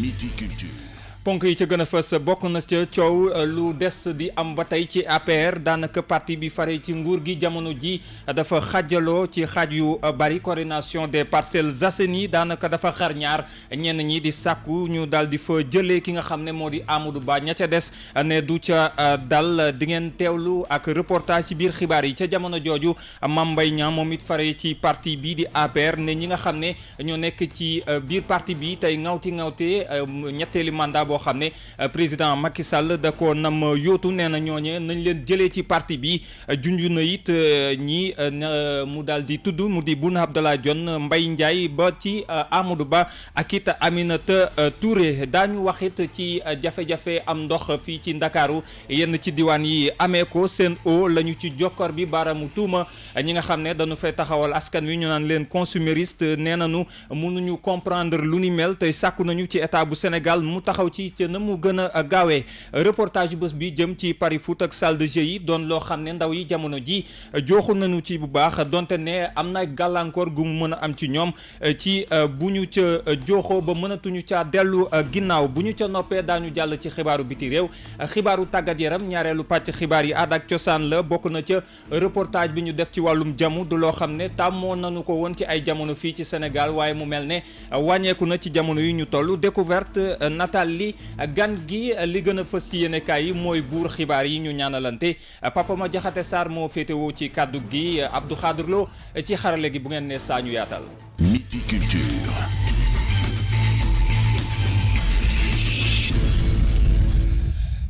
Midi Culture. ponk yi ca gën a fës bokk na ca coow lu des di am ba tey ci APR daanaka parti bi fare ci nguur gi jamono ji dafa xajaloo ci xaaj yu bari. coordination des Parcelles Assainies daanaka dafa xar ñaar ñenn ñi di sàkku ñu daal di fa jëlee ki nga xam ne moo di Amadou Ba ña ca des ne du ca dal di ngeen teewlu ak reportage ci biir xibaar yi ca jamono jooju Mame Mbaye Niang moom it fare ci parti bii di APR ne ñi nga xam ne ñoo nekk ci biir parti bi tey ŋawte ñetteeli mandat boo xam ne président Macky Sall da ko nam yóotu nee na ñooñe nañ leen jëlee ci parti bi junj na it ñi mu daal di tudd mu di Boun Abdallah Dionne Mbaye Ndiaye ba ci Amadou Ba ak it Aminata Touré daañu wax it ci jafe-jafe am ndox fii ci Ndakaaru yenn ci diwaan yi amee ko Sen'Eau la ñu ci jokkor bi baaramu tuuma ñi nga xam ne dañu fay taxawal askan wi ñu naan leen consumériste nee nañu mënuñu comprendre lu ni mel tey sàkku nañu ci état bu Sénégal mu taxaw ci na mu gën a gaawee reportage bés bi jëm ci Paris foot ak salle de jeu yi doon loo xam ne ndaw yi jamono ji jooxu nañu ci bu baax donte ne am na gàllankoor gu mu mën a am ci ñoom ci bu ñu ca jooxoo ba mënatuñu caa dellu ginnaaw bu ñu ca noppee daañu jàll ci xibaaru biti réew xibaaru tàggat yaram ñaareelu pàcc xibaar yi aada ak cosaan la bokk na ca reportage bi ñu def ci wàllum jamu du loo xam ne tàmmoon nañu ko woon ci ay jamono fii ci Sénégal waaye mu mel ne wàññeeku na ci jamono yi ñu toll découverte Nathalie gan gi li gën a fës ci yéenekaay yi mooy buur xibaar yi ñu ñaanalante Papa Ma Jaxate Sarr moo féetewoo ci kàddu gi Abdou Khadre Lo ci xarale gi bu ngeen ne saa ñu yaatal. Midi Culture.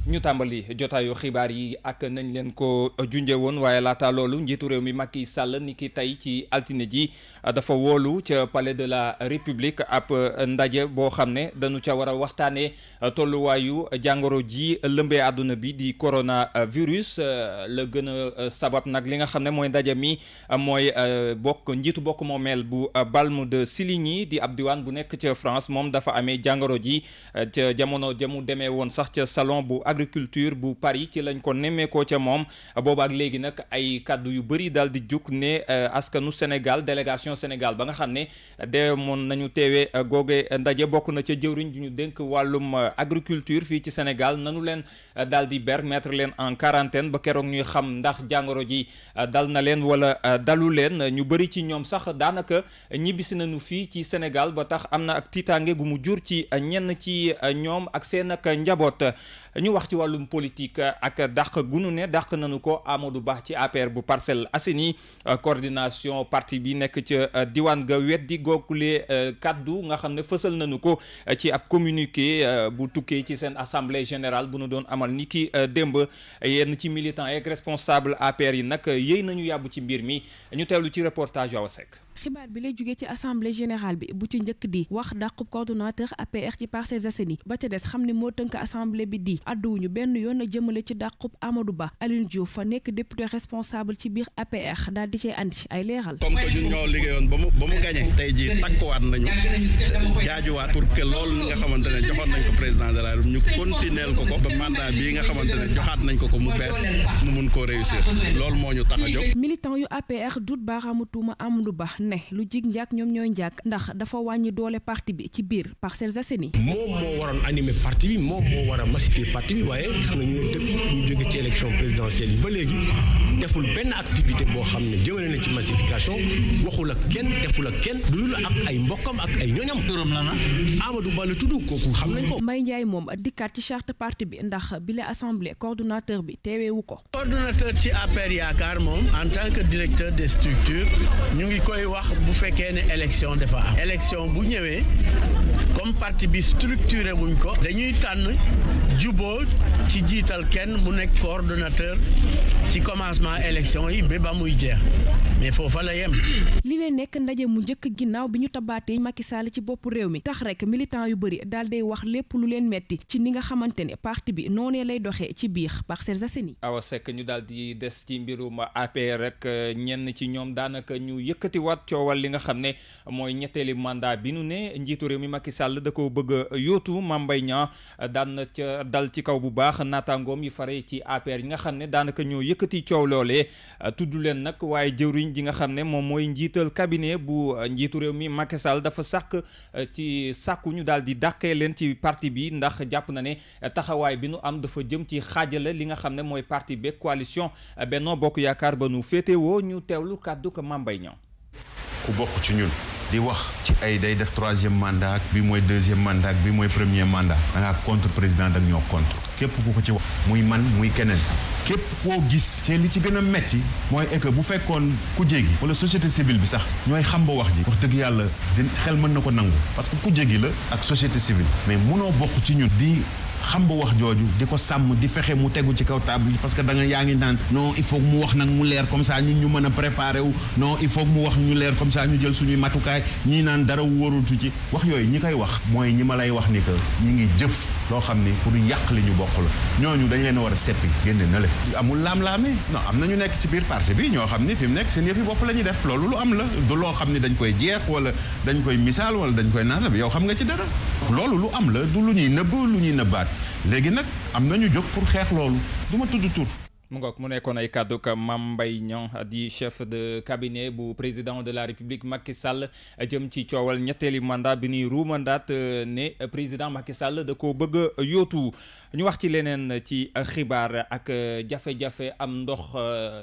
ñu tàmbali jotaayu xibaar yi ak nañ leen ko junjee woon waaye laata loolu njiitu réew mi Macky Sall ni ki tey ci altine ji dafa woolu ca palais de la République ab ndaje boo xam ne dañu ca war a waxtaanee tolluwaayu jàngoro ji lëmbee àdduna bi di coronavirus la gën a sabab nag li nga xam ne mooy ndaje mi mooy njiitu bokk moomeel bu Balme de Siligny di ab diwaan bu nekk ca France moom dafa amee jàngoro ji ca jamono jamu demee woon sax ca salon bu agriculture bu Paris ci lañ ko nemmeekoo ca moom boobaak léegi nag ay kàddu yu bëri daal di jug ne askanu Sénégal délégation Sénégal ba nga xam ne demoon nañu teewee googe ndaje bokk na ca jëwriñ ju ñu dénk wàllum agriculture fii ci Sénégal nanu leen daal di mettre leen en quarantaine ba keroog ñuy xam ndax jàngoro ji dal na leen wala dalu leen ñu bëri ci ñoom sax daanaka ñibbisi nañu fii ci Sénégal ba tax am na ak tiitaange gu mu jur ci ñenn ci ñoom ak seen ak njaboot. ñu wax ci wàllum politique ak dàq gunu ne dàq nañu ko Amadou Ba ci APR bu Parcelles Assainies coordination parti bi nekk ca diwaan ga weddi googule kaddu nga xam ne fësal nañu ko ci ab communiqué bu tukkee ci seen assemblée générale bu nu doon amal ni ki démb yenn ci militants yeeg responsable APR yi nag yéy nañu yàbbu ci mbir mi ñu teewlu ci reportage Awa Seck. xibaar bi lay jógee ci assemblée générale bi bu ci njëkk di wax dàqub coordonnateur APR ci Parcelles Assainies ba ca des xam ne moo tënk assemblée bi di àdduwuñu benn yoon a jëmale ci dàqub Amadou Ba Alioune Diouf fa nekk député responsable ci biir APR daal di cee andi ay leeral. comme que ñun ñoo liggéeyoon ba mu gagné tey jii takkuwaat nañu jaajuwaat pour que loolu nga xamante ne joxoon nañ ko président de la République ñu continuer ko ba mandat bii nga xamante ne joxaat nañ ko mu bees mu mun koo réussir loolu moo ñu tax a jóg. militant yu APR dut baaraamu tuuma Amadou Ba ne lu jig njaak ñoom ñooy njaak ndax dafa wàññi doole parti bi ci biir Parcelles Assainies. moom moo waroon animer parti bi moom moo war a massifier parti bi waaye gis nañu depuis ñu jóge ci élection présidentielle yi ba léegi deful benn activité boo xam ne jëmale na ci massification waxul ak kenn deful ak kenn dudul ak ay mbokkam ak ay ñoñam. turam la na Amadou Ba la tudd kooku xam nañ ko. Mbaye Ndiaye moom dikkaat ci charte parti bi ndax bile assemblée coordonnateur bi teeweewu ko. coordonnateur ci APR Yaakaar moom en tant que directeur des structures ñu ngi koy wax bu fekkee ne élection dafa am élection bu ñëwee comme parti bi structuré wuñ ko dañuy tànn juboo ci jiital kenn mu nekk coordonnateur ci commencement élection yi ba muy jeex mais foofa la yem. li leen nekk ndaje mu njëkk ginnaaw bi ñu tabaatee Macky Sall ci bopp réew mi tax rek militant yu bëri daal day wax lépp lu leen metti ci ni nga xamante ne parti bi noonee lay doxee ci biir Parcelles Assainies. Awa Seck ñu daal di des ci mbirum APR rek ñenn ci ñoom daanaka ñu yëkkatiwaat coowal li nga xam ne mooy ñetteeli mandat bi nu ne njiitu réew mi Macky Sall da ko bëgg a yóotu Mame Mbaye Niang daan na ca dal ci kaw bu baax naataangoom yi fare ci APR yi nga xam ne daanaka ñoo yëkkati coow loolee tudd leen nag waaye jëwriñ ji nga xam ne moom mooy njiital cabinet bu njiitu réew mi Macky Sall dafa ci sàkku ñu daal di dàqee leen ci parti bi ndax jàpp na ne taxawaay bi nu am dafa jëm ci xaajale li nga xam ne mooy parti beeg coalition Benno Bokk Yaakaar ba nu féetewoo ñu teewlu kàddu ko Mame Mbaye Niang. ku bokk ci ñun di wax ci ay day def 3e mandat bi mooy 2e mandat bi mooy 1er mandat da ngaa contre président da ñoo contre képp ku ko ci wax muy man muy keneen képp koo gis te li ci gën a metti mooy que bu fekkoon kujje gi wala société civile bi sax ñooy xam ba wax ji wax dëgg yàlla di xel mën na ko nangu parce que kujje gi la ak société civile mais munoo bokk ci ñun di xam ba wax jooju di ko sàmm di fexe mu tegu ci kaw table parce que da nga yaa ngi naan non il faut mu wax nag mu leer comme ça ñun ñu mën a préparer wu non il faut mu wax ñu leer comme ça ñu jël suñuy matukaay ñii naan dara wóorutu ci wax yooyu ñi koy wax mooy ñi ma lay wax ni que ñi ngi jëf loo xam ni pour yàq li ñu bokk la ñooñu dañ leen a war a seppi génne na le amul laam-laamee non am na ñu nekk ci biir parti bi ñoo xam ni fi mu nekk seen yëfi bopp la ñuy def loolu lu am la du loo xam ni dañ koy jeex wala dañ koy misaal wala dañ koy naan yow xam nga ci dara loolu lu am la du lu ñuy nëbb lu ñuy nëbbaat léegi nag am nañu jóg pour xeex loolu du ma tudd tur. mu ngoog mu nekkoon ay kàddu ka Mame Mbaye Niang di chef de cabinet bu président de la République Macky Sall jëm ci coowal ñetteeli mandat bi ni ruumandaat ne président Macky Sall da koo bëgg a yóotu. ñu wax ci leneen ci xibaar ak jafe-jafe am ndox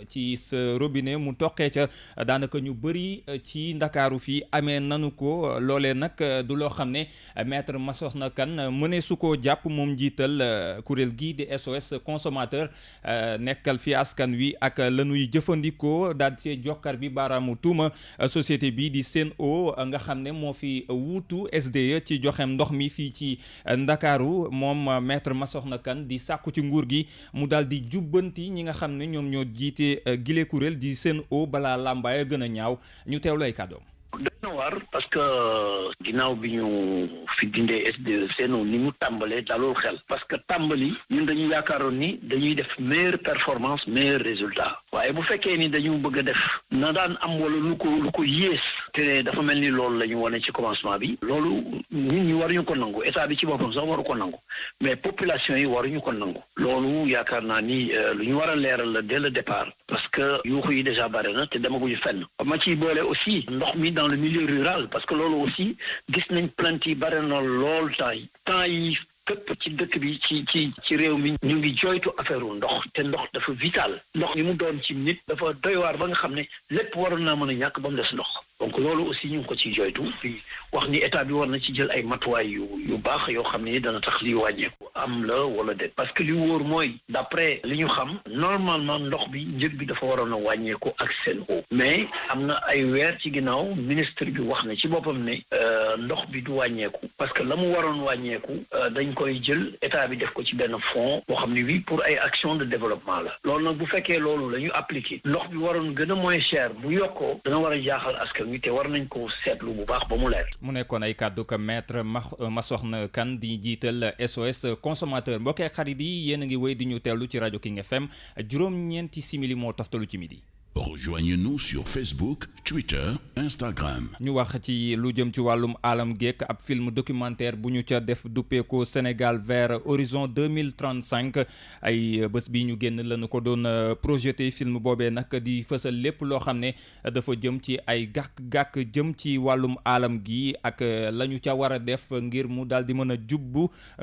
ci sa robinet mu toqee ca daanaka ñu bëri ci ndakaaru fii amee nanu ko loolee nag du loo xam ne maître Massokhna Kane mënee su koo jàpp moom jiital kuréel gii di SOS consommateur nekkal fi askan wi ak lanuy jëfandikoo daal ci jokkar bi baaraamu tuuma société bi di Sen'Eau nga xam ne moo fi wuutu SDE ci joxem ndox mi fii ci ndakaaru moom maître Massokhna Kane di sàkku ci nguur gi mu daal di jubbanti ñi nga xam ne ñoom ñoo jiite gile kuréel di Sen'Eau balaa làmbaay gën a ñaaw ñu teewlu ay kàddoom. doy na war parce que ginnaaw bi ñu fi dindee SDE Sen'Eau ni mu tàmbalee dalul xel parce que tàmbali ñun dañu yaakaaroon ni dañuy def meilleure performance meilleur résultat waaye bu fekkee ni dañu bëgg a def na daan am wala lu ko yées te dafa mel ni loolu la ñu wane ci commencement bi loolu nit ñi waruñu ko nangu état bi ci boppam sax waru ko nangu mais population yi waruñu ko nangu loolu yaakaar naa ni lu ñu war a leeral la dès le départ parce que yuuxu yi déjà bare na te demaguñu fenn ma ciy boole aussi ndox mi dans le milieu rural parce que loolu aussi gis nañ plainte yi bare na lool temps yi képp ci dëkk bi ci réew mi ñu ngi jooytu affaire u ndox te ndox dafa vital ndox ni mu doon ci nit dafa doy waar ba nga xam ne lépp waroon naa mën a ñàkk ba mu des ndox donc loolu aussi ñu ngi ko ciy jooytu fi wax ni état bi war na ci jël ay matuwaay yu baax yoo xam ne dana tax li wàññeeku am la wala déet parce que li wóor mooy d'après li ñu xam normalement ndox bi njëg bi dafa waroon a wàññeeku ak Sen'Eau mais am na ay weer ci ginnaaw ministre bi wax na ci boppam ne ndox bi du wàññeeku parce que la mu waroon wàññeeku dañ koy jël état bi def ko ci benn fonds boo xam ne bii pour ay action de développement la loolu nag bu fekkee loolu la ñu appliqué ndox bi waroon gën a moins cher bu yokkoo dana war a jaaxal askan wi te war nañ ko seetlu bu baax ba mu leer. mu nekkoon ay kàddu ko maître Massokhna Kane di jiital SOS consommateur mbokkee xarit yi yéen a ngi wéy di ñu teewlu ci rajo King FM juróom-ñeenti simili moo toftalu ci midi. Rejoignez-nous sur Facebook, Twitter, Instagram. ñu wax ci lu jëm ci wàllum alam geek ab film documentaire bu ñu ca def duppeeko Sénégal vers horizon 2035 ay bés bi ñu génn lañu ko doon projeté film boobee nag di fësal lépp loo xam ne dafa jëm ci ay gàkk-gàkk jëm ci wàllum alam gi ak la ñu ca war a def ngir mu daal di mën a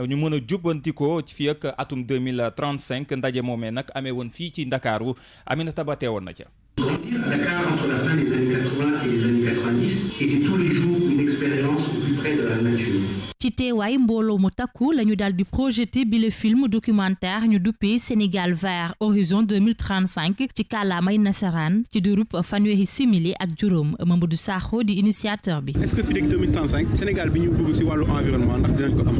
ñu mën a jubbantikoo fii ak atum 2035 ndaje moomee nag amee woon fii ci Ndakaaru Aminata Ba teewoon na ca. Dakar, entre la fin des années 80 et les années 90, était tous les jours une expérience au plus près de la nature. ci teewaay mbooloo mu takku lañu daal di projeté bi le film documentaire ñu duppee Sénégal vers horizon 2035 ci kàllaamay nasaraan ci diirub fanweeri simili ak juróom Mamadou Sakho di initiateur bi. est-ce que fii léegi 2035 Sénégal bi ñu bëgg ci wàllu environnement ndax dinañ ko am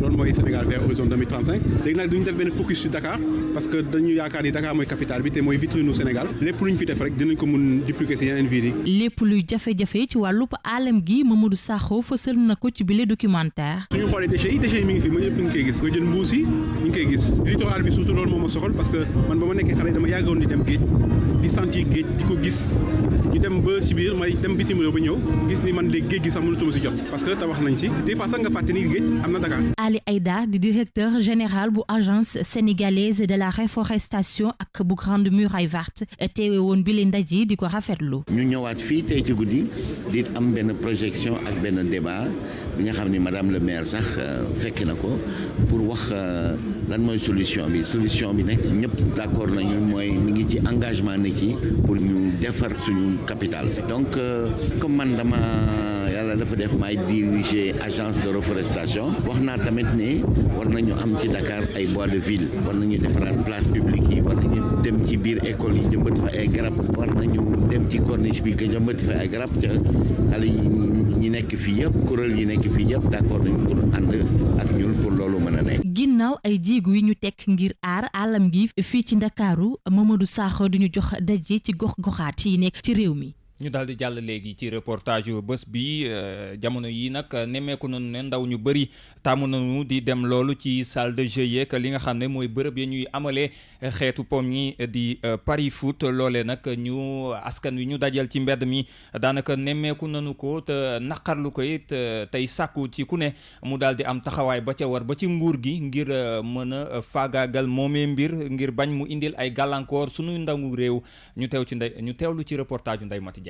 loolu mooy Sénégal vers horizon 2035 léegi nag duñu def benn focus sur Dakar parce que dañu yaakaar ni Dakar mooy capitale bi te mooy vitrine Sénégal lépp lu ñu fi def rek dinañ ko mun dupliquer ci yeneen villes yi. lépp luy jafe-jafe ci wàllub alam gi Mamadou Sakho fësal na ko ci bile documentaire. suñu xoolee déchets yi mi ngi fi ma ñëpp ñu ngi koy gis nga jël mbuus yi ñu ngi koy gis littoral bi surtout loolu moo ma soxal parce que man ba ma nekkee xale dama yàggoon di dem géej di sentir géej di ko gis ñu dem ba si biir may dem bitim réew ba ñëw gis ni man léegi géej gi sax mënatuma si jot parce que tabax nañ si des fois sax nga fàtte ni géej am na Dakar. Ali Aïda di directeur général bu agence sénégalaise de la reforestation ak bu Grande Muraille Verte teewe woon bi leen ndaje di ko rafetlu. ñu ñëwaat fii tey ci guddi di am benn projection ak benn débat bi nga xam ni madame le maire sax fekk na ko pour wax lan mooy solution bi nag ñëpp d'accord nañu mooy mi ngi ci engagement nit yi pour ñu defar suñu capital. donc comme man yàlla dafa def may diriger agence de reforestation wax naa tamit ne war nañu am ci Dakar ay bois de ville war nañu defaraat place publique yi war nañu dem ci biir école yi jëmbat fa ay garab war nañu dem ci corniche bi que jëmbat fa ay garab ca xale yi ñi nekk fii yëpp kuréel yi nekk fii yëpp d'accord nañu pour ànd ak ñun pour loolu mën a nekk. ginnaaw ay jéego yi ñu tekk ngir aar alam gi fii ci Ndakaaru Mamadou Sakho duñu jox daje ci gox-goxaat yi nekk ci réew mi. ñu daal di jàll léegi ci reportage bés bi jamono yi nag nemmeeku nañu ne ndaw ñu bëri tàmm nañu di dem loolu ci salle de jeu yeeg li nga xam ne mooy bërëb ya ñuy amalee xeetu pom ñi di pari foot loolee nag ñu askan wi ñu dajal ci mbedd mi daanaka nemmeeku nañu ko te naqarlu ko it tey sàkku ci ku ne mu daal di am taxawaay ba ca war ba ci nguur gi ngir mën a faagaagal moomee mbir ngir bañ mu indil ay gàllankoor suñuy ndawu réew ñu teewlu ci reportage Ndeye Mati Dieng.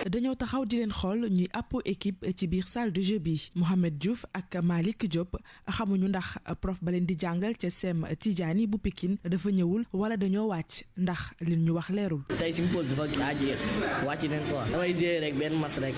dañoo taxaw di leen xool ñuy àppoo équipe ci biir salle de jeu bi Mohamed Diouf ak Malick Diop xamuñu ndax prof ba leen di jàngal ca sem Tidiane bu Pikine dafa ñëwul wala dañoo wàcc ndax li ñu wax leerul. tey si pause dafa jeex wàcc nañ quoi damay gérer rek benn mas rek.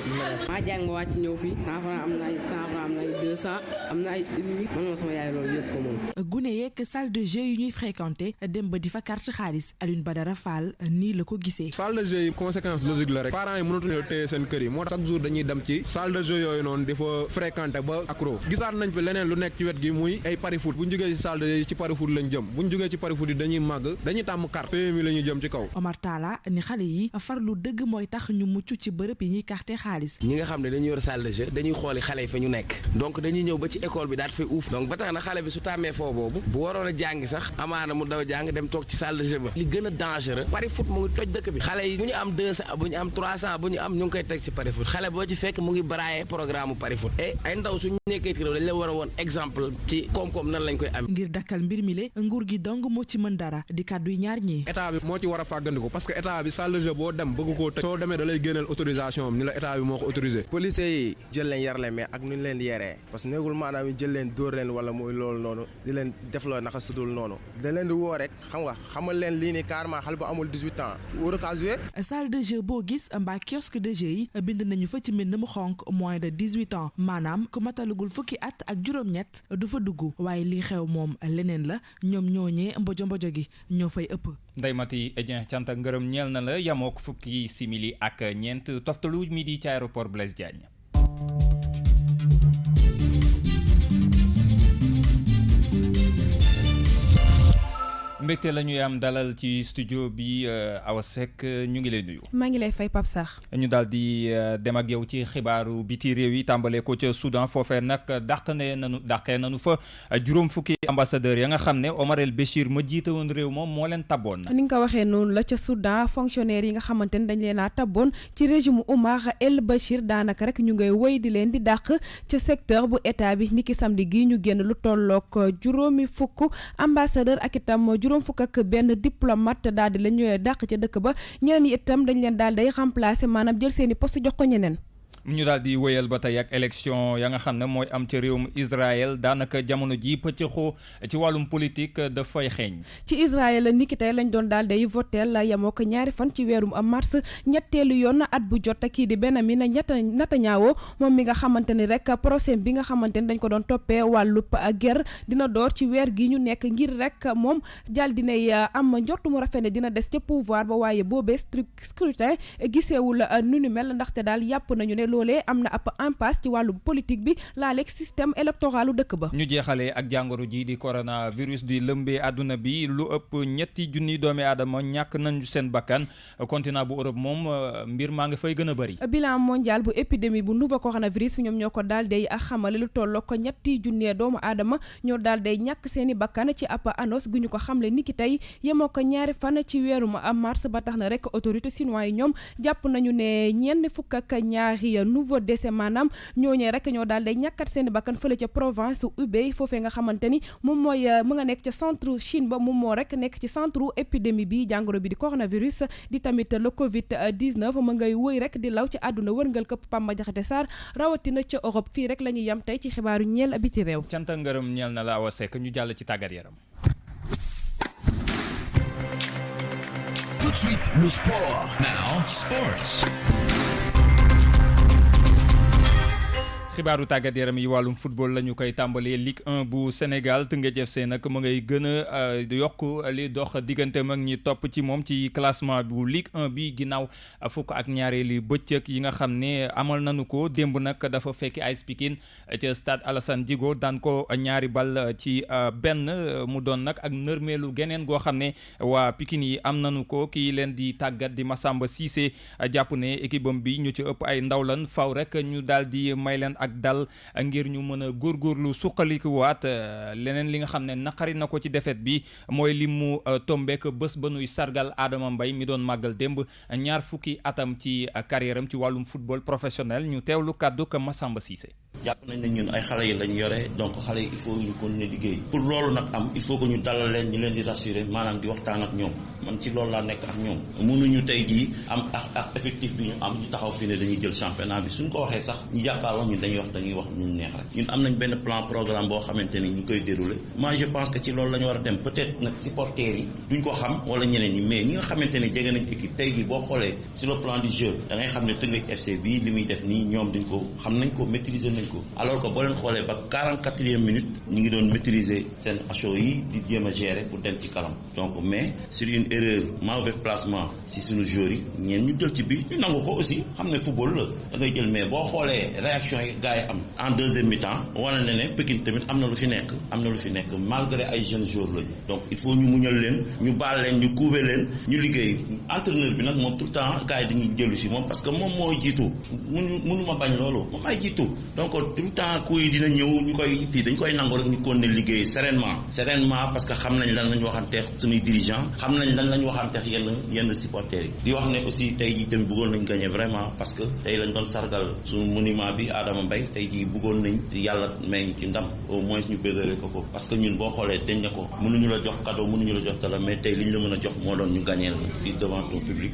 maa jàng ma wàcc ñëw fii 100 francs am na ay 100 francs am na ay 200 am na ay 1000 man moom sama yaay loolu yëpp ko moom. gune yeeg salle de jeu yu ñuy fréquenté dem ba di fa carte xaalis Alioune Badara Fall nii la ko gisee. salle de jeu yi conséquence logique la rek parents yi mënatuñu téye seen kër yi moo tax chaque jour dañuy dem ci salle de jeu yooyu noonu di fa fréquenter ba accro gisaat nañ fi leneen lu nekk ci wet gi muy ay pari foot bu ñu jógee ci salle de jeu yi ci pari foot lañ jëm bu ñu jógee ci pari foot yi dañuy màgg dañuy tàmm carte PMI la ñuy jëm ci kaw. Omar Talla ni xale yi farlu dëgg mooy tax ñu mucc ci bërëb yi ñuy carte xaalis. ñi nga xam ne dañuy yor salle de jeu dañuy xooli xale yi fa ñu nekk donc dañuy ñëw ba ci école bi daal fay uuf donc ba tax na xale bi su tàmmee foo boobu bu waroon a jàngi sax amaana mu daw jàng dem toog ci salle de jeu ba li gën a dangereux pari foot mu ngi toj dëkk bi xale yi bu ñu am 200 bu ñu am 300 bu ñu am ñu ngi koy teg ci pari foot xale boo ci fekk mu ngi braaye programme pari foot et ay ndaw suñu nekkee ci réew dañ la war a woon exemple ci koom-koom nan lañ koy am. ngir dakkal mbir mi le nguur gi dong moo ci mën dara di kàddu yi ñaar ñii. état bi moo ci war a fàggandiku parce que état bi salle de jeu boo dem bëgg koo tëj soo demee da lay génneel autorisation am ni la état bi moo ko autorisé. policiers yi jël leen yar leen mais ak nu ñu leen yeree parce que nekkul maanaam jël leen dóor leen wala muy loolu noonu di leen defloo naka sudul noonu da leen di woo rek xam nga xamal leen lii ni carrément xale bu amul 18 ans war a jouer. salle de jeu boo gis mbaa kiosque de jeu yi bind nañu fa ci mbind mu xonk moins de 18 ans maanaam ku matalugul fukki at ak juróom-ñett du fa dugg waaye lii xew moom leneen la ñoom ñooñee mbojo gi ñoo fay ëpp. Ndeye Mati Dieng cant ak ngërëm ñeel na la yamook fukki simili ak ñeent toftalu midi ci aéroport Blaise Diagne. mbégte la ñuy am dalal ci studio bi Awa Seck ñu ngi lay nuyu. maa ngi lay fay Pape Sarr. ñu daal di dem ak yow ci xibaaru biti réew yi tàmbalee ko ca Soudan foofee nag dàqee nañu fa juróom fukki ambassadeur ya nga xam ne Omar El Béchir ma jiite woon réew moom moo leen tabboon. ni nga ko waxee noonu la ca Soudan fonctionnaire yi nga xamante ne dañ leen a tabboon ci régime Omar El Béchir daanaka rek ñu ngay wéy di leen di dàq ca secteur bu état bi niki samedi gii ñu génn lu tollook juróomi fukk ambassadeur ak itam juróom fukk ak benn diplomate daal di la ñuy dàq ca dëkk ba ñeneen yi itam dañ leen daal day remplacer maanaam jël seeni poste jox ko ñeneen. ñu daal di wéyal ba tey ak élection ya nga xam ne mooy am ca réewum Israël daanaka jamono ji pëccëxoo ci wàllum politique dafay xeeñ. ci Israël niki tey lañ doon daal day votel yamoo ko ñaari fan ci weerum mars ñetteelu yoon at bu jot kii di Benjamin Netanyahu moom mi nga xamante ni rek procès bi nga xamante ni dañ ko doon toppee wàllub guerre dina door ci weer gi ñu nekk ngir rek moom daal dinay am njortu mu rafet ne dina des ca pouvoir ba waaye boobee scrutin giseewul nu ni mel ndaxte daal yàpp nañu ne loolee am na ab impasse ci wàllu politique bi laaleeg système électoralu dëkk ba. ñu jeexalee ak jàngoro ji di coronavirus di lëmbee àdduna bi lu ëpp ñetti junniy doomi aadama ñàkk nañu seen bakkan continent bu Europe moom mbir maa nga fay gën a bëri. bilan mondial bu épidémie bu nouveau coronavirus ñoom ñoo ko daal day xamale lu tolloo ko ñetti junni doomu aadama ñoo daal day ñàkk seeni bakkan ci ab annonce gu ñu ko xamle niki tey yemoo ko ñaari fan ci weeru mars ba tax na rek autorité chinois yi ñoom jàpp nañu ne ñenn fukk ak ñaari nouveau décès maanaam ñooñee rek ñoo daal day ñàkkat seeni bakkan fële ca province Hubei foofee nga xamante ni moom mooy mu nga nekk ca centre Chine ba moom moo rek nekk ci centre épidémie bi jàngoro bi di coronavirus di tamit le Covid 19 mu ngay wëy rek di law ci àdduna wërngal këpp Pamba Jaxate Sarr rawatina ca Europe fii rek la ñuy yam tey ci xibaaru ñeel biti réew. cant ngërëm ñeel na la Awa Seck ñu jàll ci tàggat yaram. Tout de suite, le sport. Now, sports. xibaaru tàggat yaram yi wàllum football la ñu koy tàmbalee Ligue 1 bu Sénégal Teungueth FC nag mu ngay gën a yokk li dox diggante mag ñi topp ci moom ci classement bu Ligue 1 bi ginnaaw fukk ak ñaareeli bëccëg yi nga xam ne amal nañu ko démb nag dafa fekki AS Pikine ca stade Alassane Djigo daan ko ñaari bal ci benn mu doon nag ak nërmeelu geneen goo xam ne waa Pikine yi am nañu ko kii leen di tàggat di Massamba Cissé jàpp ne équipe am bi ñu ci ëpp ay ndaw lan faw rek ñu daal di may leen ak dal ngir ñu mën a góorgóorlu suqalikuwaat leneen li nga xam ne naqari na ko ci défaite bi mooy li mu tombeek bés ba nuy sargal Adama Mbaye mi doon màggal démb ñaar fukki atam ci carrière am ci wàllum football professionnel ñu teewlu kàddu ko Massamba Cissé. jàpp nañ ne ñun ay xale yi lañ yore donc xale yi il faut ñu continuer liggéey pour loolu nag am il faut que ñu dalal leen ñu leen di rassurer maanaam di waxtaan ak ñoom man ci loolu laa nekk ak ñoom mënuñu tey jii am ak effectif bi ñu am ñu taxaw fii ne dañuy jël championnat bi suñ ko waxee sax ñu jàkkaarloo ñun dañuy wax ñu neex rek ñun am nañ benn plan programme boo xamante ni ñu koy dérouler moi je pense que ci loolu la ñu war a dem peut-être nag supporters yi duñ ko xam wala ñeneen ñi mais ñi nga xamante ni jege nañ équipe tey jii boo xoolee sur le plan du jeu da ngay xam ne Teungueth FC bii li muy def nii ñoom dañ ko xam nañ ko maîtriser nañ ko alors que boo leen xoolee ba 44e minute ñu ngi doon maîtriser seen assaut yi di jéem a gérer pour dem ci kanam donc mais sur une erreur mauvais placement si suñu joueurs yi ñeen ñu jël ci bi ñu nangu ko aussi xam ne football la da ngay jël mais boo xoolee réaction yi gars yi am en deuxième mi-temps wane na ne Pikine tamit am na lu fi nekk malgré ay jeunes joueurs lañu donc il faut ñu muñal leen ñu baal leen ñu couver leen ñu liggéey entraîneur bi nag moom tout le temps gars yi dañuy jëlu si moom parce que moom mooy jiitu mënu ma bañ loolu moom ay jiitu donc tout le temps ku yi dina ñëw ñu koy fii dañ koy nangu rek ñu continuer liggéey sereinement parce que xam nañ lan lañ waxanteex suñuy dirigeant xam nañ lan lañ waxanteex yenn supporters yi di wax ne aussi tey jii tamit bëggoon nañ gagner vraiment parce que tey lañ doon sargal suñu monument bi Adama Mbaye tey jii bëggoon nañ yàlla may ci ndam au moins ñu bëggale ko parce que ñun boo xoolee dañ ne ko mënuñu la jox cadeau mënuñu la jox dara mais tey liñ la mën a jox moo doon ñu gagner la fii devant ton public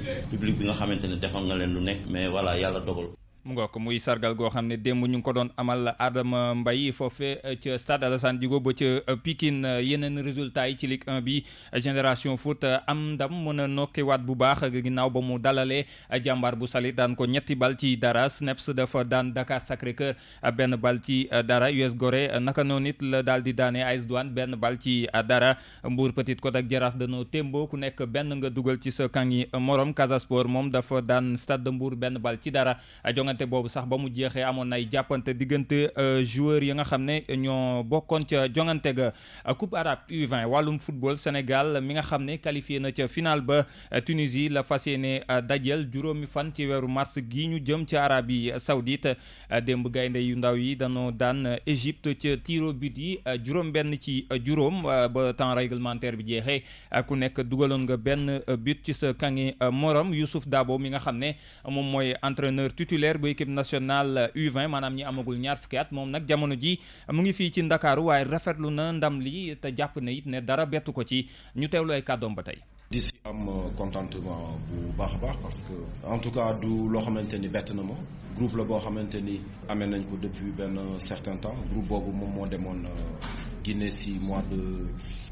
bi nga xamante ne defal nga leen lu nekk mais voilà yàlla dogal mu nga ko muy sargal goo xam ne démb ñu ngi ko doon amal Adama Mbaye foofee ca stade Alassane Djigo ba ca Pikine yeneen résultats yi ci Ligue 1 bi Génération Foot am ndam mën a nokkiwaat bu baax ginnaaw ba mu dalalee jàmbaar bu Saly daan ko ñetti bal ci dara SNEPS dafa daan Dakar Sacré-Cœur benn bal ci dara US Gorée naka noonu it la daal di daane AS Douanes benn bal ci dara Mbour Petite Côte ak Jaraaf danoo témboo ku nekk benn nga dugal ci sa kangi morom Casa Sport moom dafa daan Stade de Mbour benn bal ci dara te boobu sax ba mu jeexee amoon nay jàppante diggante joueurs yi nga xam ne ñoo bokkoon ca jongante ga Coupe arabe U20 wàllum football Sénégal mi nga xam ne qualifié na ca final ba Tunisie la fas yéene dajel juróomi fan ci weeru mars gi ñu jëm ca Arabie Saoudite démb gaynde yu ndaw yi dañoo daan Égypte ca tiro but yi juróom benn ci juróom ba temps réglementaire bi jeexee ku nekk dugaloon nga benn but ci sa kangi morom Youssouf Dabo mi nga xam ne moom mooy entraîneur titulaire bu équipe nationale U20 maanaam ñi amagul ñaar fukki at moom nag jamono ji mu ngi fii ci Ndakaaru waaye rafetlu na ndam li te jàpp na it ne dara bettu ko ci ñu teewlu ay kàddoom ba tey. di si am contentement bu baax a baax parce que en tout cas du loo xamante ni bett na ma groupe la boo xamante ni amee nañ ko depuis benn certain temps groupe boobu moom moo demoon Guinée si mois de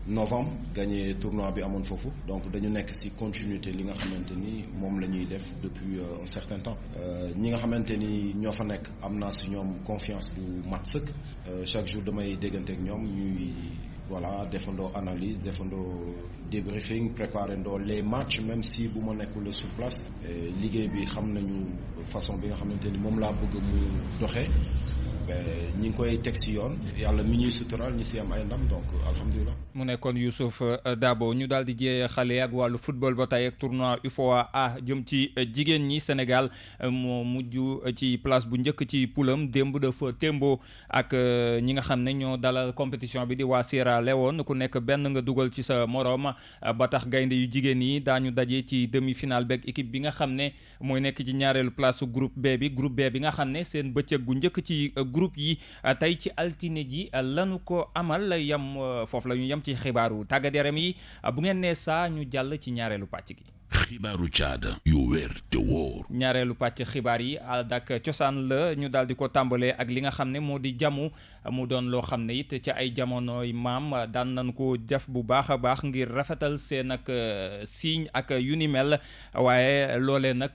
novembre gagné tournoi bi amoon foofu donc dañu nekk si continuité li nga xamante ni moom la ñuy def depuis un certain temps ñi nga xamante ni ñoo fa nekk am naa si ñoom confiance bu mat sëkk chaque jour damay déggante ak ñoom ñuy voilà defandoo analyse defandoo débriefing préparer ndoo les matchs même si bu ma nekkul sur place liggéey bi xam nañu façon bi nga xamante ni moom laa bëgg mu doxee ñi ngi koy teg si yoon yàlla mi ñuy sutural ñi si am ay ndam donc alhamdulilah. mu nekkoon Youssouf Dabo ñu daal di jeexale ak wàllu football ba tey ak tournoi UFOA A jëm ci jigéen ñi Sénégal moo mujj ci place bu njëkk ci poulam démb dafa témboo ak ñi nga xam ne ñoo dalal compétition bi di waa Sierra Leone ku nekk benn nga dugal ci sa morom ba tax gaynde yu jigéen yi daañu daje ci demi-finale beeg équipe bi nga xam ne mooy nekk ci ñaareelu place groupe B bi nga xam ne seen bëccëg gu njëkk ci groupe yi tey ci altine ji lanu ko amal yam foofu la ñu yam ci xibaaru tàggat yaram yi bu ngeen nee saa ñu jàll ci ñaareelu pàcc gi. xibaaru caada yu wér te wóor. ñaareelu pàcc xibaar yi ak cosaan la ñu daal di ko tàmbalee ak li nga xam ne moo di jamu mu doon loo xam ne it ci ay jamonoy maam daan nañ ko def bu baax a baax ngir rafetal seen ak signe ak yu ni mel waaye loolee nag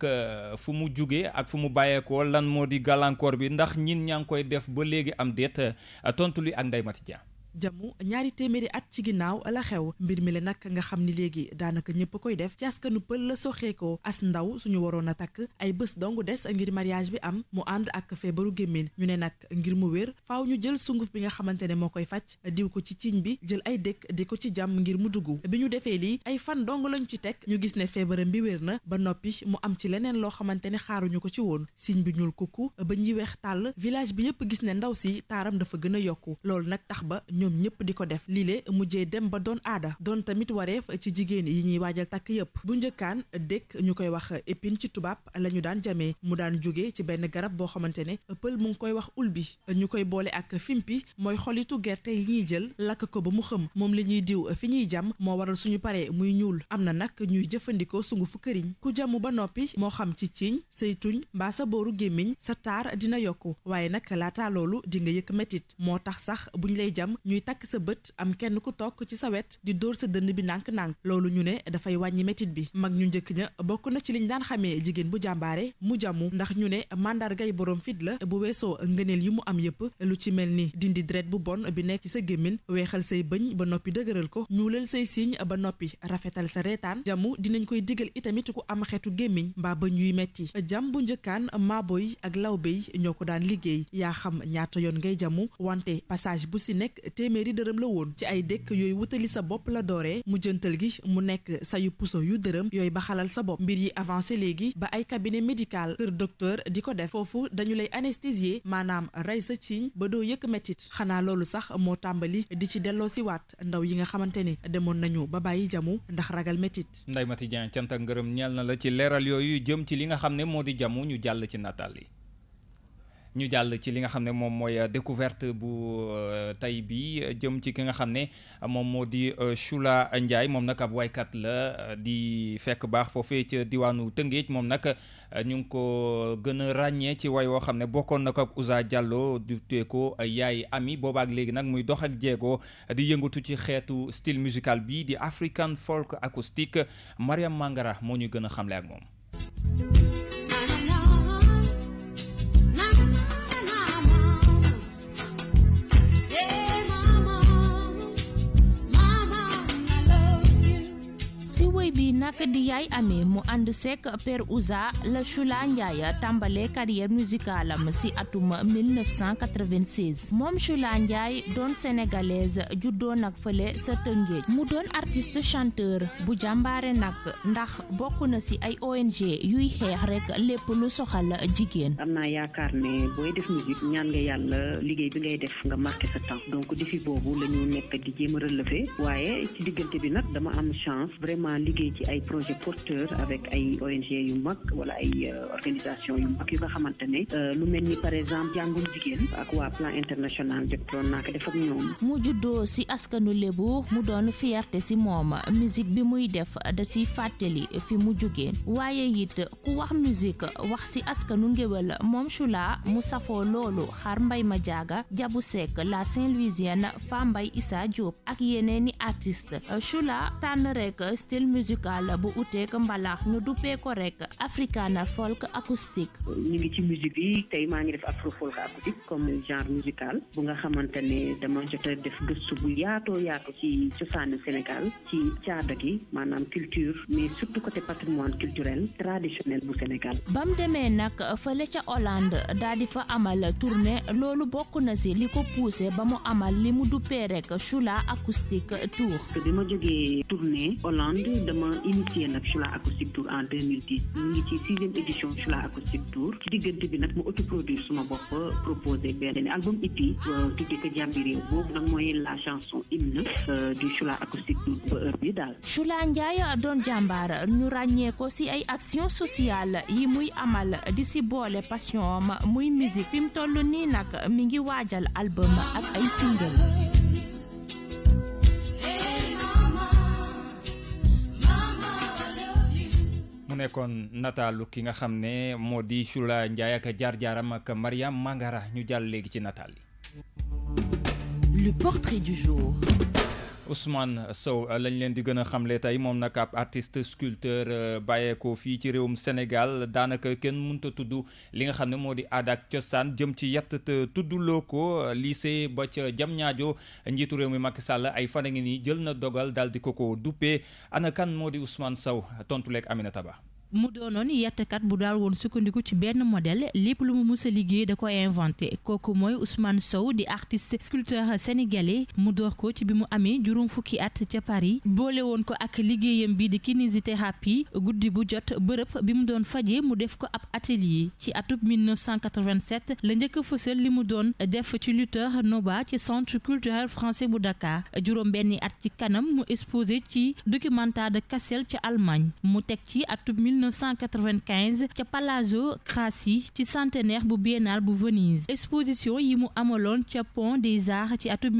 fu mu jugee ak fu mu bàyyeekoo lan moo di gàllankoor bi ndax ñin ñaa ngi koy def ba léegi am déet tontu li ak Ndeye Mati Dia. jamu ñaari téeméeri at ci ginnaaw la xew mbir mi la nag nga xam ni léegi daanaka ñëpp koy def ci askanu pël la soxeekoo as ndaw suñu waroon a takk ay bés dong des ngir mariage bi am mu ànd ak feebaru gémmiñ ñu ne nag ngir mu wér faaw ñu jël sunguf bi nga xamante ne moo koy faj diw ko ci ciiñ bi jël ay dëkk di ko ci jàmm ngir mu dugg bi ñu defee lii ay fan dong lañ ci teg ñu gis ne feebaram bi wér na ba noppi mu am ci leneen loo xamante ne xaaruñu ko ci woon siñ bi ñuul kukku ba ñuy weex tàll village bi yëpp gis ne ndaw si taaram dafa gën a yokku loolu nag tax ba ñoom ñëpp di ko def lile mujjee dem ba doon aada doon tamit wareef ci jigéen yi ñuy waajal takk yëpp bu njëkkaan dëkk ñu koy wax épine ci tubaab la ñu daan jamee mu daan jóge ci benn garab boo xamante ne pël mu ngi koy wax ulbi ñu koy boole ak fimpi mooy xolitu gerte yi ñuy jël lakk ko ba mu xëm moom la ñuy diw fi ñuy jam moo waral suñu paree muy ñuul am na nag ñuy jëfandikoo sungufu këriñ ku jamu ba noppi moo xam ci ciiñ say tuñ mbaa sa booru gémmiñ sa taar dina yokku waaye nag laataa loolu di nga yëkk metit moo tax sax buñ lay jam ñuy takk sa bët am kenn ku toog ci sa wet di dóor sa dënn bi nànk-nànk loolu ñu ne dafay wàññi metit bi mag ñu njëkk ña bokk na ci liñ daan xamee jigéen bu jàmbaare mu jamu ndax ñu ne màndargay borom fit la bu weesoo ngëneel yi mu am yépp lu ci mel ni dindi deret bu bon bi nekk ci sa gémmin weexal say bëñ ba noppi dëgëral ko ñuulal say siiñ ba noppi rafetal sa reetaan jamu dinañ koy digal itamit ku am xeetu gémmiñ mbaa bëñ yuy metti jam bu njëkkaan maaboy ak lawbéy ñoo ko daan liggéey yaa xam ñaata yoon ngay jamu wante passage bu si nekk téeméeri dërëm la woon ci ay dëkk yooyu wutali sa bopp la dooree mu jëntal gi mu nekk sayu puso yu dërëm yooyu ba xalal sa bopp mbir yi avancé léegi ba ay cabinet médical kër docteur di ko def foofu dañu lay anesthésier maanaam rey sa ciiñ ba doo yëkk métit xanaa loolu sax moo tàmbali di ci delloo si waat ndaw yi nga xamante ne demoon nañu ba bàyyi jamu ndax ragal métit. Ndeye Mati Dieng cant ak ngërëm ñeel na la ci leeral yooyu jëm ci li nga xam ne moo di jamu ñu jàll ci nataal yi. ñu jàll ci li nga xam ne moom mooy découverte bu tey bi jëm ci ki nga xam ne moom moo di Choula Ndiaye moom nag ab waykat la di fekk baax foofee ca diwaanu Tëngéej moom nag ñu ngi ko gën a ràññee ci way woo xam ne bokkoon na ko ak Ouza Diallo du tee ko Yaay Ami boobaak léegi nag muy dox ak jéego di yëngatu ci xeetu style musical bi di African folk acoustique Mariam Mangara moo ñu gën a xamle ak moom. si woy bi nag di Yaay Ami mu ànd seek Père Ouza la Choula Ndiaye tàmbalee carrière musicale am si atum 1996 moom Choula Ndiaye doon sénégalaise juddoo nag fële sa Tëngéej mu doon artiste chanteur bu jàmbaare nag ndax bokk na si ay ONG yuy xeex rek lépp lu soxal jigéen. am naa yaakaar ne booy def musique ñaan nga yàlla liggéey bi ngay def nga marqué sa temps donc défi boobu la ñu nekk di jéem a relever waaye ci diggante bi nag dama am chance vraiment liggéey ci ay projet porteur avec ay ONG yu mag wala ay organisation yu mag yu nga xamante ne lu mel ni par exemple jàngum jigéen ak waa plan international jotoon naa ko def ak ñoom. mu juddoo si askanu lébu mu doon fierté si moom musique bi muy def da si fàttali fi mu jógee waaye it ku wax musique wax si askanu ngéwél moom Choula mu safoo loolu xaar Mbay ma jaaga Jabu Seck la Saint-Louisienne Fa Mbay Issa Diop ak yeneeni artiste Choula tànn rek style musical xarala bu uteek mbalax ñu duppee ko rek Africana folk acoustique. ñu ngi ci musique bi tey maa ngi def afro folk acoustique comme genre musical bu nga xamante ne dama jot a def gëstu bu yaatoo yaatu ci cosaanu Sénégal ci caada gi maanaam culture mais surtout côté patrimoine culturel traditionnel bu Sénégal. bam demee nag fële ca Hollande daal di fa amal tournée loolu bokk na si li ko poussé ba mu amal li mu duppee rek Chula acoustique tour. bi ma jógee tournée Hollande dama initié nag Chula acoustique tour en 2010 ñu ngi ci 6e édition Chula acoustique tour ci diggante bi nag ma autoproduire suma bopp proposé benn album EP tuddee ko jàmbi réew boobu nag mooy la chanson hymne du Chula acoustique tour ba heure bi daal. Chula Ndiaye doon jàmbaar ñu ràññee ko si ay action sociale yi muy amal di si boole passion am muy musique fi mu toll nii nag mi ngi waajal album ak ay single. mu nekkoon nataalu ki nga xam ne moo di Chula Ndiaye ak jaar-jaaram ak Mariam Mangara ñu jàll léegi ci nataal yi. Le portrait du jour. Ousmane Sow lañ leen di gën a xamle tey moom nag ab artiste sculpteur bàyyeekoo fii ci réewum Sénégal daanaka kenn mënta tudd li nga xam ne moo di aada ak cosaan jëm ci yett te tuddloo ko lycée ba ca Diamniadio njiitu réew mi Macky Sall ay fan a ngi nii jël na dogal daal di ko duppee ana kan moo di Ousmane Sow tontu leeg Aminata Ba. mu doonoon yettkat bu daal woon sukkandiku ci benn modèle lépp lu mu mus a liggéey da ko inventé kooku mooy Ousmane Sow di artiste sculpteur sénégalais mu door ko ci bi mu amee juróom fukki at ca Paris boole woon ko ak liggéeyam bi di kinésithérapie guddi bu jot bërëb bi mu doon fajee mu def ko ab atelier ci atub 1987 la njëkk a fësal li mu doon def ci lutteur Noba ci centre culturel français bu Dakar juróom benni at ci kanam mu exposé ci documentaire de Kassel ca Allemagne mu teg ci atub 1995 ca Palazzo Grassi ci centenaire bu biennale bu Venise exposition yi mu amaloon ca Pont des Arts ci atum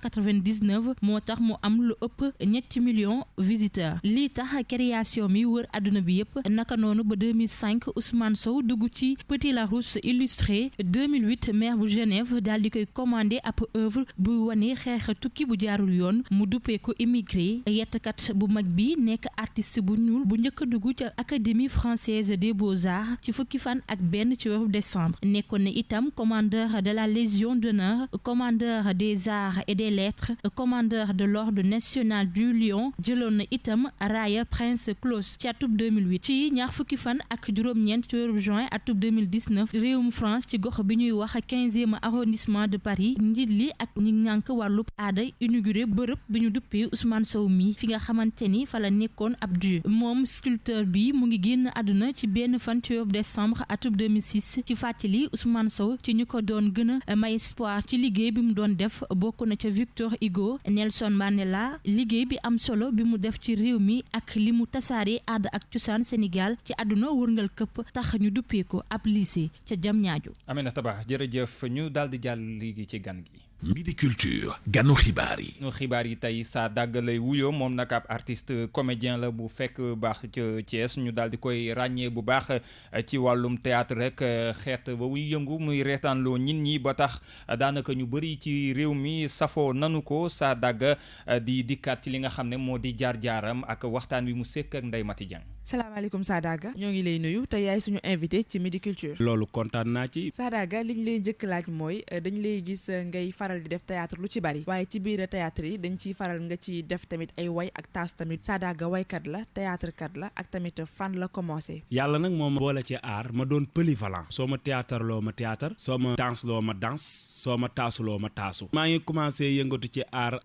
1999 moo tax mu am lu ëpp 7 millions visiteurs lii tax création mi wër àdduna bi yépp naka noonu ba 2005 Ousmane Sow dugg ci Petit Larousse illustré 2008 maire bu Genève daal di koy commandé ab œuvre bu wane xeex tukki bu jaarul yoon mu duppee ko immigré yettkat bu mag bi nekk artiste bu ñuul bu njëkk a dugg ca Académie française des beaux-arts ci fukki fan ak benn ci weeru décembre nekkoon na itam commandeur de la Légion d'honneur commandeur des arts et des lettres commandeur de l'ordre national du Lion jëloon na itam raaya Prince Claus ci atub 2008 ci ñaar fukki fan ak juróom-ñeent ci weeru juin atub 2019 réewum France ci gox bi ñuy wax 15e arrondissement de Paris njiit li ak ñi ñànk wàllub aada inauguré bërëb bi ñu duppee Ousmane Sow mi fi nga xamante ni fa la nekkoon ab dieu moom sculpteur bi mu ngi génn àdduna ci benn fan ci weeru décembre atub 2006 ci fàttali Ousmane Sow ci ñu ko doon gën a may espoir ci liggéey bi mu doon def bokk na ca Victor Hugo Nelson Mandela liggéey bi am solo bi mu def ci réew mi ak li mu tasaare aada ak cosaan Sénégal ci àdduna wërngal këpp tax ñu duppee ko ab lycée ca Diamniadio. Aminata Ba jërëjëf ñu daal di jàll léegi ci gan gi. Midi Culture ganu xibaar yi. xibaar yi tey saa dàgg lay wuyoo moom nag ab artiste comédien la bu fekk baax ca Thiès ñu daal di koy ràññee bu baax ci wàllum théâtre rek xeet ba wuy yëngu muy reetaanloo nit ñi ba tax daanaka ñu bëri ci réew mi safoo nanu ko saa dàgg di dikkaat ci li nga xam ne moo di jaar-jaaram ak waxtaan wi mu sekk ak Ndeye Mati Dieng. salaamaaleykum Sadaga ñoo ngi lay nuyu te yaay suñu invité ci Midi Culture. loolu kontaan naa ci. Sadaga liñ lay njëkk laaj mooy dañ lay gis ngay faral di def théâtre lu ci bari waaye ci biir théâtre yi dañ ciy faral nga ci def tamit ay way ak taas tamit Sadaga waykat la théâtre kat la ak tamit fan la commencé. yàlla nag moo ma boole ci art ma doon polyvalent soo ma théâtre loo ma théâtre soo ma danse loo ma danse soo ma taasu loo ma taasu. maa ngi commencé yëngatu ci art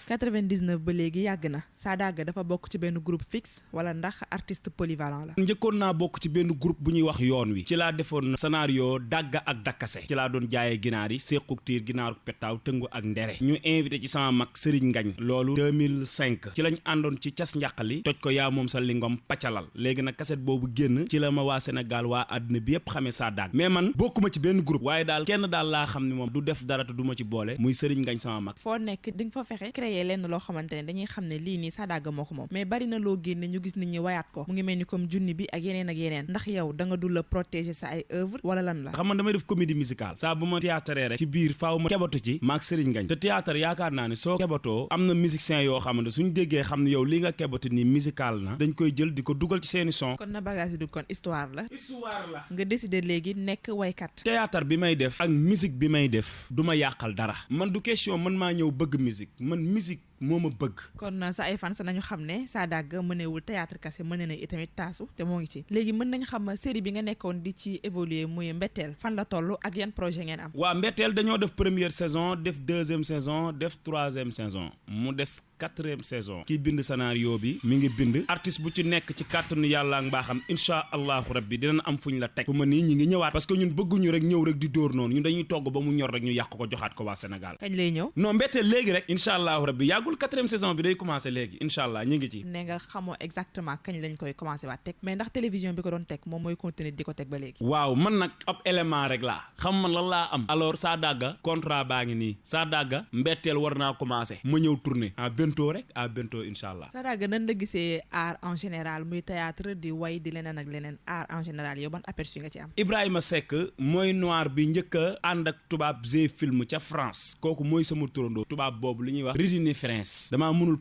99 ba léegi yàgg na Sadaga dafa bokk ci benn groupe fixe wala ndax artiste polyvalent la. njëkkoon naa bokk ci benn groupe bu ñuy wax yoon wi ci laa defoon scénario dàgga ak dakkase ci laa doon jaayee ginaar yi séquk tiir ginaaru petaaw tëngu ak ndere ñu invité ci sama mag Serigne Ngagne loolu 2005 ci lañ àndoon ci cas njàqali toj ko yaa moom sa lingom pàccalal léegi nag kaset boobu génn ci la ma waa Sénégal waa àdduna bi yépp xamee Sadaga mais man bokkuma ci benn groupe waaye daal kenn daal laa xam ne moom du def dara te du ma ci boole muy Serigne Ngagne sama mag. foo nekk di nga fa fexe créer lenn loo xamante ne dañuy xam ne lii nii Sadaga moo ko moom mais bari na loo génne ñu gis nit ñi wayaat ko mu ngi mel ni comme junni bi ak yeneen ndax yow da nga dul la protéger sa ay œuvre wala lan la. xam nga damay def comédie musicale saa bu ma théâtre rek ci biir faaw ma kebatu ci maak Serigne Ngagne te théâtre yaakaar naa ne soo kebatoo am na musiciens yoo xamante suñu déggee xam ne yow li nga kebatu ni musical na dañ koy jël di ko dugal ci seeni son. kon na bagage du kon histoire la nga décider léegi nekk waykat. théâtre bi may def ak musique bi may def du ma yàqal dara man du question man maa ñëw bëgg musique man musique moo ma bëgg. kon sa ay fans nañu xam ne Sadaga mënewul théâtre kese mën na itamit taasu te moo ngi ci léegi mën nañu xam série bi nga nekkoon di ci évoluer muy Mbetteel fan la toll ak yan projet ngeen am. waaw Mbetteel dañoo def première saison def deuxième saison def troisième saison mu des quatrième saison kii bind scénario bi mi ngi bind artiste bu ci nekk ci kàttanu yàlla ak mbaaxam incha allahu rabbi dinañ am fuñ la teg fu ma nii ñi ngi ñëwaat parce que ñun bëgguñu rek ñëw rek di dóor noonu ñun dañuy togg ba mu ñor rek ñu yàq ko joxaat ko waa Sénégal. kañ lay ñëw. non Mbetteel léegi rek incha allahu rabbi yàggul quatrième saison bi day commencé léegi incha allah ñi ngi ci. ne nga xamoo exactement kañ lañ koy commencé waat teg mais ndax télévision bi ko doon teg moom mooy continuer di ko teg ba léegi. waaw man nag ab élément rek laa xam man lan laa am alors Sadaga contrat baa ngi nii Sadaga Mbetteel war naa commencé ma ñëw tourner à bientôt rek à bientôt incha allah. Sadaga nan la gisee art en général muy théâtre di way di leneen ak leneen art en général yow ban aperçu nga ci am. Ibrahima Seck mooy noir bi njëkk a ànd ak tubaab g film ca France kooku mooy sama turandoo tubaab boobu li ñuy wax Ridini France damaa mënul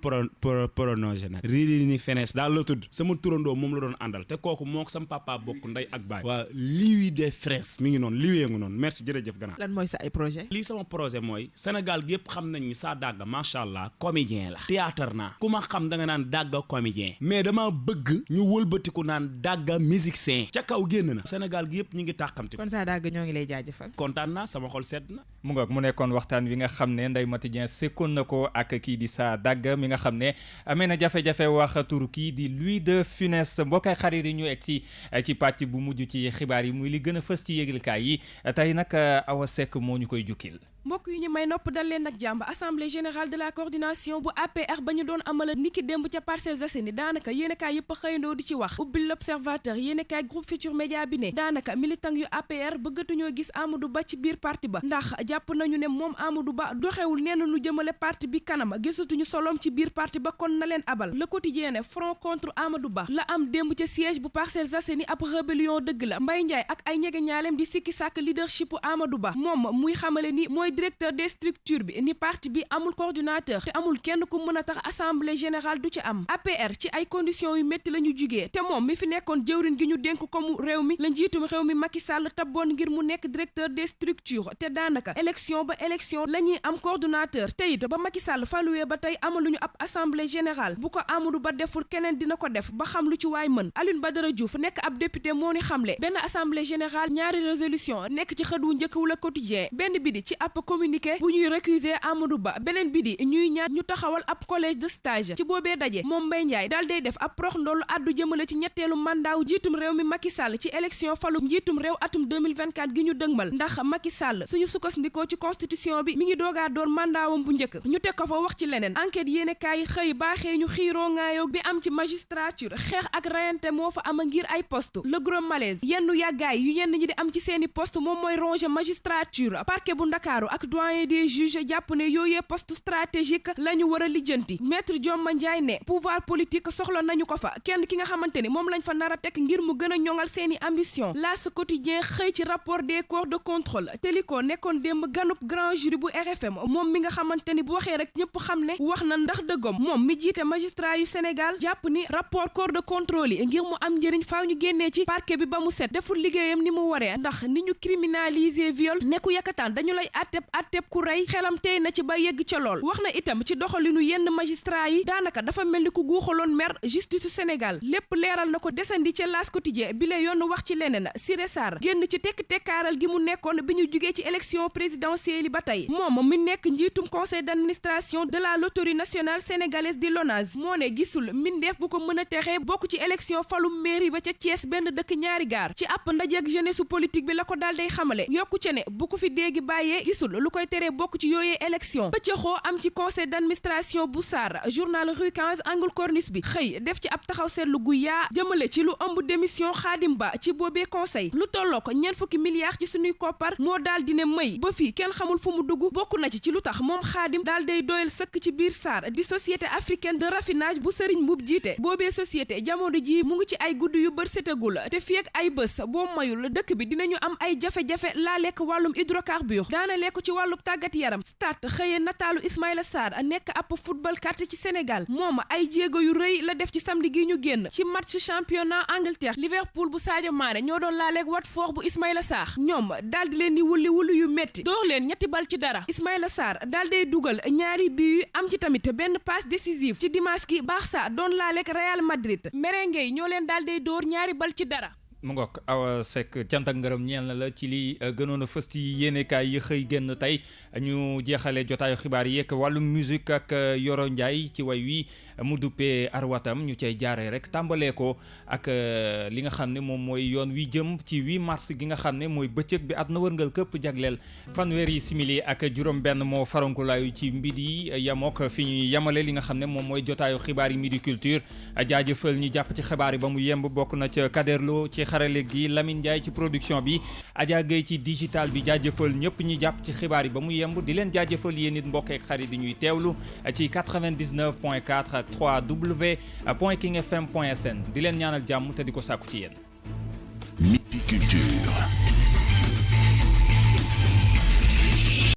prononcer nag Ridini France daal la tudd sama turandoo moom la doon àndal te kooku moo ko sama papa bokk ndey ak baay. waa Louis de France mi ngi noonu liwee ngi noonu merci jërëjëf gannaaw. lan mooy sa ay projet. lii sama projet mooy Sénégal gi yëpp xam nañ ni Sadaga macha allah comédien la théâtre naa ku ma xam da nga naan Daga comédien mais dama bëgg ñu wëlbatiku naan Daga musicien ca kaw génn na Sénégal gi yëpp ñu ngi tàqamti kon Sadaga ñoo ngi lay jaajëfal. kontaan naa sama xol sedd na. mu ngoog mu nekkoon waxtaan wi nga xam ne Ndeye Maty Dieng sekkoon na ko ak kii di Sadaga mi nga xam ne amee na jafe-jafe wax turu kii di Louis de Funès mbokkaay xarit yi ñu egg ci pàcc bu mujj ci xibaar yi muy li gën a fës ci yëglekaay yi tey nag Awa Seck moo ñu koy jukkil. mbokk yi ñu may nopp dal leen nag jàmb assemblée générale de la coordination bu APR ba ñu doon amal niki démb ca Parcelles Assainies daanaka yéenekaay yëpp xëyandoo di ci wax ubbil l'Observateur yéenekaay groupe Futurs Médias bi ne daanaka militant yu APR bëggatuñoo gis Amadou Ba ci biir parti ba ndax jàpp nañu ne moom Amadou Ba doxewul nenn nu jëmale parti bi kanam gisatuñu solom ci biir parti ba kon na leen abal Le Quotidien ne front contre Amadou Ba la am démb ca siège bu Parcelles Assainies ab rébellion dëgg la Mbaye Ndiaye ak ay ñege ñaaleem di sikki sàkk leadership Amadou Ba moom muy xamale ni mooy directeur des structures bi ni parti bi amul coordinateur te amul kenn ku mën a tax assemblée générale du ci am APR ci ay conditions yu métti la ñu jugee te moom mi fi nekkoon jëwriñ gi ñu dénk ko mu réew mi la njiitum réew mi Macky Sall tabboon ngir mu nekk directeur des structures te daanaka élection ba élection la ñuy am coordonnateur te it ba Macky Sall faluwee ba tey amaluñu ab assemblée générale bu ko Amadou Ba deful keneen dina ko def ba xam lu ci waay mën Alioune Badara Diouf nekk ab député moo ni xamle benn assemblée générale ñaari résolution nekk ci xët wu njëkk wu Le Quotidien benn bi di ci ab communiqué bu ñuy récuser Amadou Ba beneen bi di ñuy ñaan ñu taxawal ab collège de stage ci boobee daje moom Mbaye Ndiaye daal day def ab prox ndollu addu jëmale ci ñetteelu mandaaw njiitum réew mi Macky Sall ci élection falu njiitum réew atum 2024 gi ñu dëgmal ndax Macky Sall suñu sukkandikoo ci constitution bi mi ngi doogaa doon mandaawam bu njëkk ñu teg ko fa wax ci leneen enquête yéene kaay xëy baaxee ñu xiiroo ngaayoo bi am ci magistrature xeex ak rayante moo fa am ngir ay poste le gros malaise yenn yàggaay yu ñenn ñi di am ci seeni poste moom mooy ronger magistrature parquet bu Ndakaaru ak doyen des juges jàpp ne yooyee poste stratégique la ñu war a lijjanti maître Dioma Ndiaye ne pouvoir politique soxla nañu ko fa kenn ki nga xamante ni moom lañ fa nar a teg ngir mu gën a ñoŋal seeni ambition L'As Quotidien xëy ci rapport des corps de contrôle Téliko nekkoon démb ganub grand jury bu RFM moom mi nga xamante ni bu waxee rek ñëpp xam ne wax na ndax dëggam moom mi jiite magistrat yu Sénégal jàpp ni rapport corps de contrôle yi ngir mu am njëriñ faaw ñu génnee ci parquet bi ba mu set deful liggéeyam ni mu waree ndax ni ñu criminaliser viol nekku yakataan dañu lay atteb ku rey xelam tey na ci ba yegg ca lool wax na itam ci doxalinu yenn magistrat yi daanaka dafa mel ni ku guuxaloon mer justice Sénégal lépp leeral na ko desandi ca L'As Quotidien bi la yoon wax ci leneen Siré Sarr génn ci tekkaaral gi mu nekkoon bi ñu jugee ci élection présidentielle yi ba tey moom mi nekk njiitum conseil d'administration de la loterie nationale sénégalaise di LONASE moo ne gisul mbindeef bu ko mën a texee bokk ci élection falum mairie ba ca Thiès benn dëkk ñaari gaar ci ab ndajeek jeunesse politique bi la ko daal day xamale yokku ca ne bu ko fi déggi bàyyee gisul lu koy teree bokk ci yooyee élection pëccëxoo am ci conseil d'administration bu Sarr journal Rue 15 angle corniche bi xëy def ci ab taxaw seetlu gu yaa jëmale ci lu ëmb démission Khadim Ba ci boobee conseil lu tolloo ko 40 milliards ci suñuy koppar moo daal dina mëy ba fii kenn xamul fu mu dugg bokk na ci lu tax moom Xaadim daal day doyal sëkk ci biir SAR di société africaine de raffinage bu Serigne Mboup jiite boobee société jamono ji mu ngi ci ay guddi yu bër setagul te fii ak ay bés boo mayul dëkk bi dinañu am ay jafe-jafe laa lekk wàllum hydrocarbure daana lekk ci wàllum tàggat yaram stade xëyee nataalu Ismaïla Sarr nekk ab football kat ci Sénégal moom ay jéego yu rëy la def ci samedi gi ñu génn ci match championnat Angleterre Liverpool bu Sadio Mané ñoo doon laaleeg Watford bu Ismaïla Sarr ñoom daal di leen di wuli yu metti door leen 3-0 Ismaïla Sarr daal day dugal ñaari bi am ci tamit benn passe décisive ci dimanche gi Barça doon laaleeg Real Madrid merengue yi ñoo leen daal day door 2-0 mu ngoog Awa Seck cant ak ngërëm ñeel na la ci li gënoon a fës ci yéenekaay yi xëy génn tey ñu jeexale jotaayu xibaar yi yeeg wàllum musique ak Yoro Ndiaye ci way wi mu duppee Arwatam ñu cay jaaree rek tàmbalee ko ak li nga xam ne moom mooy yoon wi jëm ci 8 mars gi nga xam ne mooy bëccëg bi àdduna wërngal këpp jagleel fanweeri simili ak juróom-benn moo farankulaayu ci mbir yi yamook fi ñuy yamale li nga xam ne moom mooy jotaayu xibaar yi Midi Culture jaajëfal ñu jàpp ci xibaar yi ba mu yemb bokk na ca Kaderlo ci xarale gi Lamine Ndiaye ci production bi Adja Gueye ci digital bi jaajëfal ñëpp ñi jàpp ci xibaar yi ba mu yemb di leen jaajëfal yéen it mbokk ak xarit di ñuy teewlu ci 99.4 3w.kingfm.sn di leen ñaanal jàmm te di ko sàkku ci yéen. Midi Culture.